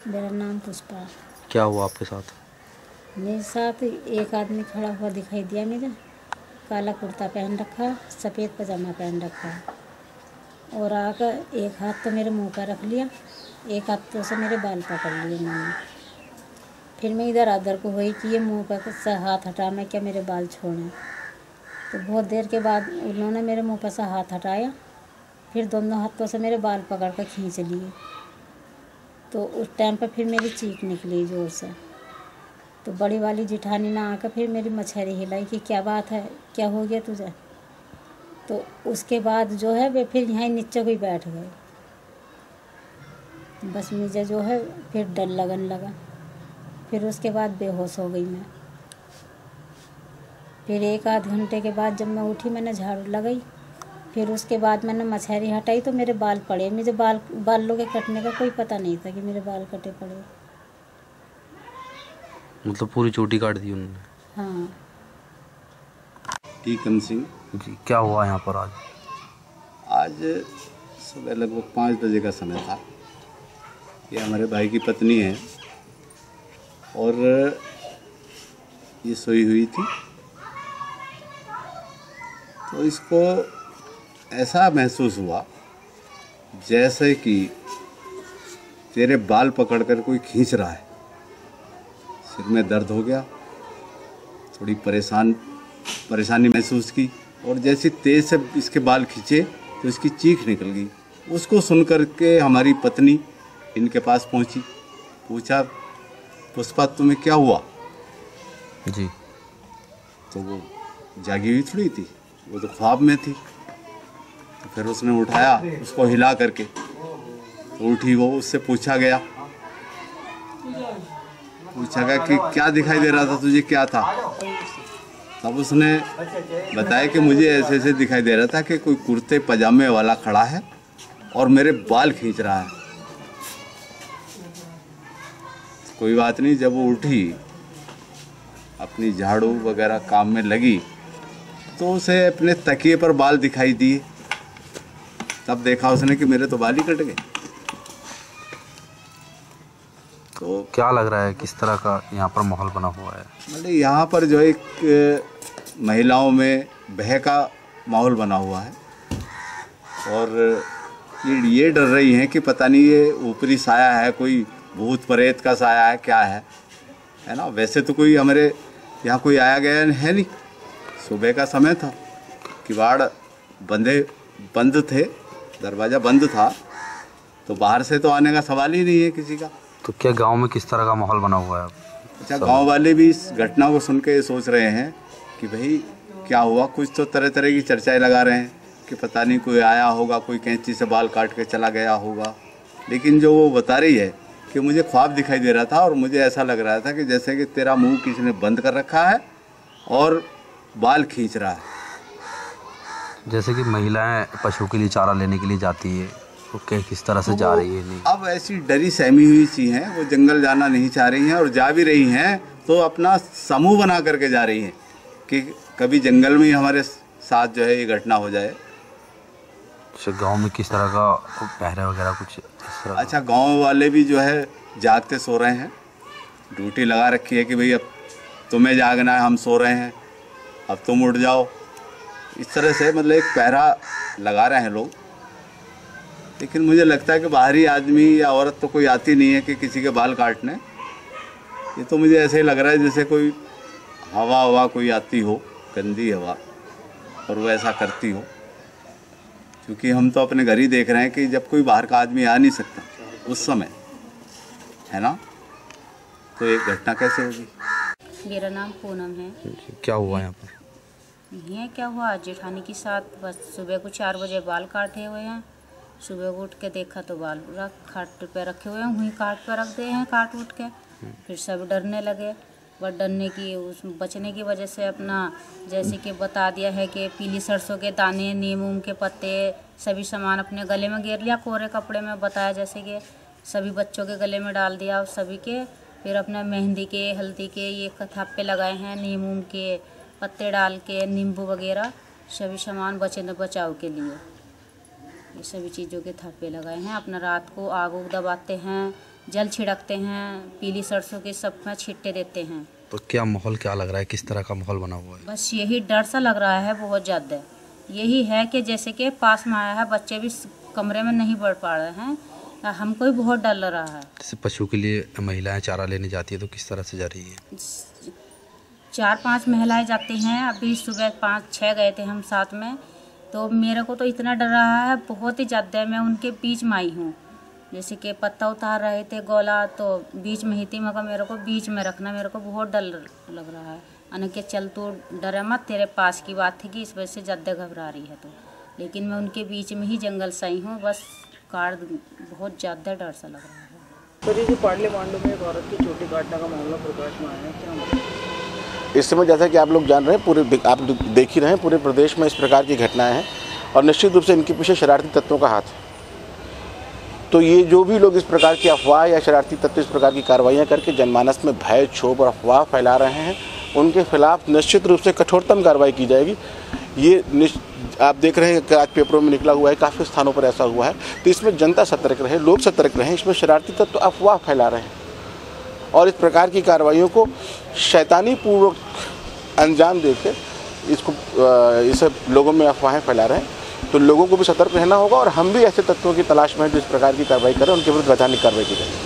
मेरा नाम पुष्पा। क्या हुआ आपके साथ? मेरे साथ एक आदमी खड़ा हुआ दिखाई दिया मुझे। काला कुर्ता पहन रखा, सफ़ेद पजामा पहन रखा, और आकर एक हाथ तो मेरे मुंह पर रख लिया, एक हाथ से मेरे बाल पकड़ लिए उन्होंने। फिर मैं इधर उधर को हुई कि ये मुंह पर से हाथ हटा, मैं क्या मेरे बाल छोड़ें। तो बहुत देर के बाद उन्होंने मेरे मुंह पर से हाथ हटाया, फिर दोनों हाथों से मेरे बाल पकड़ कर खींच लिए। तो उस टाइम पर फिर मेरी चीख निकली ज़ोर से। तो बड़ी वाली जिठानी ने आकर फिर मेरी मछली हिलाई कि क्या बात है, क्या हो गया तुझे। तो उसके बाद जो है वे फिर यहाँ नीचे कोई बैठ गए। बस मुझे जो है फिर डर लगने लगा। फिर उसके बाद बेहोश हो गई मैं। फिर एक आध घंटे के बाद जब मैं उठी, मैंने झाड़ू लगाई, फिर उसके बाद मैंने मछली हटाई तो मेरे बाल पड़े। मुझे बालों के कटने का कोई पता नहीं था कि मेरे बाल कटे पड़े। मतलब पूरी चोटी काट दी उन्होंने? हाँ। टीकम सिंह जी, क्या हुआ यहाँ पर आज? आज सुबह लगभग 5 बजे का समय था। ये हमारे भाई की पत्नी है और ये सोई हुई थी। तो इसको ऐसा महसूस हुआ जैसे कि तेरे बाल पकड़कर कोई खींच रहा है। सिर में दर्द हो गया, थोड़ी परेशानी महसूस की, और जैसे तेज से इसके बाल खींचे तो इसकी चीख निकल गई। उसको सुनकर के हमारी पत्नी इनके पास पहुंची, पूछा पुष्पा तुम्हें क्या हुआ? जी। तो वो जागी हुई थोड़ी थी, वो तो ख्वाब में थी। तो फिर उसने उठाया उसको हिला करके, तो उठी वो। उससे पूछा गया कि क्या दिखाई दे रहा था तुझे, क्या था? तब उसने बताया कि मुझे ऐसे ऐसे दिखाई दे रहा था कि कोई कुर्ते पजामे वाला खड़ा है और मेरे बाल खींच रहा है। कोई बात नहीं, जब वो उठी अपनी झाड़ू वगैरह काम में लगी तो उसे अपने तकिए पर बाल दिखाई दिए। तब देखा उसने कि मेरे तो बाल ही कट गए। तो क्या लग रहा है किस तरह का यहाँ पर माहौल बना हुआ है? मतलब यहाँ पर जो एक महिलाओं में भय का माहौल बना हुआ है, और ये डर रही हैं कि पता नहीं ये ऊपरी साया है, कोई भूत प्रेत का साया है, क्या है ना। वैसे तो कोई हमारे यहाँ कोई आया गया है नहीं। सुबह का समय था, किवाड़ बंद थे, दरवाज़ा बंद था, तो बाहर से तो आने का सवाल ही नहीं है किसी का। तो क्या गांव में किस तरह का माहौल बना हुआ है? अच्छा, गांव वाले भी इस घटना को सुन के सोच रहे हैं कि भाई क्या हुआ। कुछ तो तरह तरह की चर्चाएं लगा रहे हैं कि पता नहीं कोई आया होगा, कोई कैंची से बाल काट के चला गया होगा। लेकिन जो वो बता रही है कि मुझे ख्वाब दिखाई दे रहा था और मुझे ऐसा लग रहा था कि जैसे कि तेरा मुंह किसी ने बंद कर रखा है और बाल खींच रहा है। जैसे कि महिलाएं पशु के लिए चारा लेने के लिए जाती है, तो क्या किस तरह से जा रही है? नहीं, अब ऐसी डरी सहमी हुई सी हैं, वो जंगल जाना नहीं चाह रही हैं, और जा भी रही हैं तो अपना समूह बना करके जा रही हैं कि कभी जंगल में ही हमारे साथ जो है ये घटना हो जाए। अच्छा, गांव में किस तरह का पहरा वगैरह कुछ इस तरह? अच्छा, गांव वाले भी जो है जागते सो रहे हैं, ड्यूटी लगा रखी है कि भाई अब तुम्हें जागना है, हम सो रहे हैं, अब तुम उठ जाओ। इस तरह से मतलब एक पहरा लगा रहे हैं लोग। लेकिन मुझे लगता है कि बाहरी आदमी या औरत तो कोई आती नहीं है कि किसी के बाल काटने। ये तो मुझे ऐसे ही लग रहा है जैसे कोई हवा कोई आती हो, गंदी हवा, और वो ऐसा करती हो। क्योंकि हम तो अपने घर ही देख रहे हैं कि जब कोई बाहर का आदमी आ नहीं सकता उस समय, है ना, तो एक घटना कैसे होगी। मेरा नाम पूनम है। क्या हुआ यहाँ पर? ये क्या हुआ, जेठानी के साथ बस सुबह को 4 बजे बाल काटे हुए हैं। सुबह उठ के देखा तो बाल खाट पे रखे हुए हैं, वहीं काट पे रख दिए हैं काट उठ के। फिर सब डरने लगे, बट डरने की उस बचने की वजह से अपना जैसे कि बता दिया है कि पीली सरसों के दाने, नीम उम के पत्ते, सभी सामान अपने गले में घेर लिया, कोरे कपड़े में बताया जैसे कि सभी बच्चों के गले में डाल दिया और सभी के। फिर अपना मेहंदी के, हल्दी के ये थापे लगाए हैं, नीम उम के पत्ते डाल के, नींबू वगैरह सभी सामान बचाव के लिए ये सभी चीज़ों के थापे लगाए हैं। अपना रात को आग उग दबाते हैं, जल छिड़कते हैं, पीली सरसों के सब में छिट्टे देते हैं। तो क्या माहौल क्या लग रहा है, किस तरह का माहौल बना हुआ है? बस यही डर सा लग रहा है बहुत ज़्यादा। यही है कि जैसे कि पास में आया है, बच्चे भी कमरे में नहीं बढ़ पा रहे हैं, हमको भी बहुत डर लग रहा है। जैसे पशु के लिए महिलाएं चारा लेने जाती है तो किस तरह से जा रही है? 4-5 महिलाएं जाती हैं, अभी सुबह 5-6 गए थे हम साथ में। तो मेरे को तो इतना डर रहा है बहुत ही ज़्यादा। मैं उनके बीच में आई हूँ, जैसे कि पत्ता उतार रहे थे गोला, तो बीच में ही थी, मगर मेरे को बीच में रखना, मेरे को बहुत डर लग रहा है। अन के चल तो डरे मत, तेरे पास की बात थी कि इस वजह से ज़्यादा घबरा रही है। तो लेकिन मैं उनके बीच में ही जंगल से आई हूँ, बस कार बहुत ज़्यादा डर सा लग रहा है। तो ये जो पाडले मांडू में एक औरत की चोटी काटने का मामला प्रकाश में आया है, क्या मतलब? इस समय जैसा कि आप लोग जान रहे हैं, पूरे आप देख ही रहे हैं, पूरे प्रदेश में इस प्रकार की घटनाएं हैं और निश्चित रूप से इनके पीछे शरारती तत्वों का हाथ है। तो ये जो भी लोग इस प्रकार की अफवाह या शरारती तत्व इस प्रकार की कार्रवाइयाँ करके जनमानस में भय, क्षोभ और अफवाह फैला रहे हैं, उनके खिलाफ निश्चित रूप से कठोरतम कार्रवाई की जाएगी। ये आप देख रहे हैं कि आज पेपरों में निकला हुआ है, काफ़ी स्थानों पर ऐसा हुआ है। तो इसमें जनता सतर्क रहे, लोग सतर्क रहें। इसमें शरारती तत्व अफवाह फैला रहे हैं और इस प्रकार की कार्रवाइयों को शैतानी पूर्वक अंजाम देकर इसे लोगों में अफवाहें फैला रहे हैं। तो लोगों को भी सतर्क रहना होगा और हम भी ऐसे तत्वों की तलाश में जो इस प्रकार की कार्रवाई करें, उनके विरुद्ध वैधानिक कार्रवाई की जाए।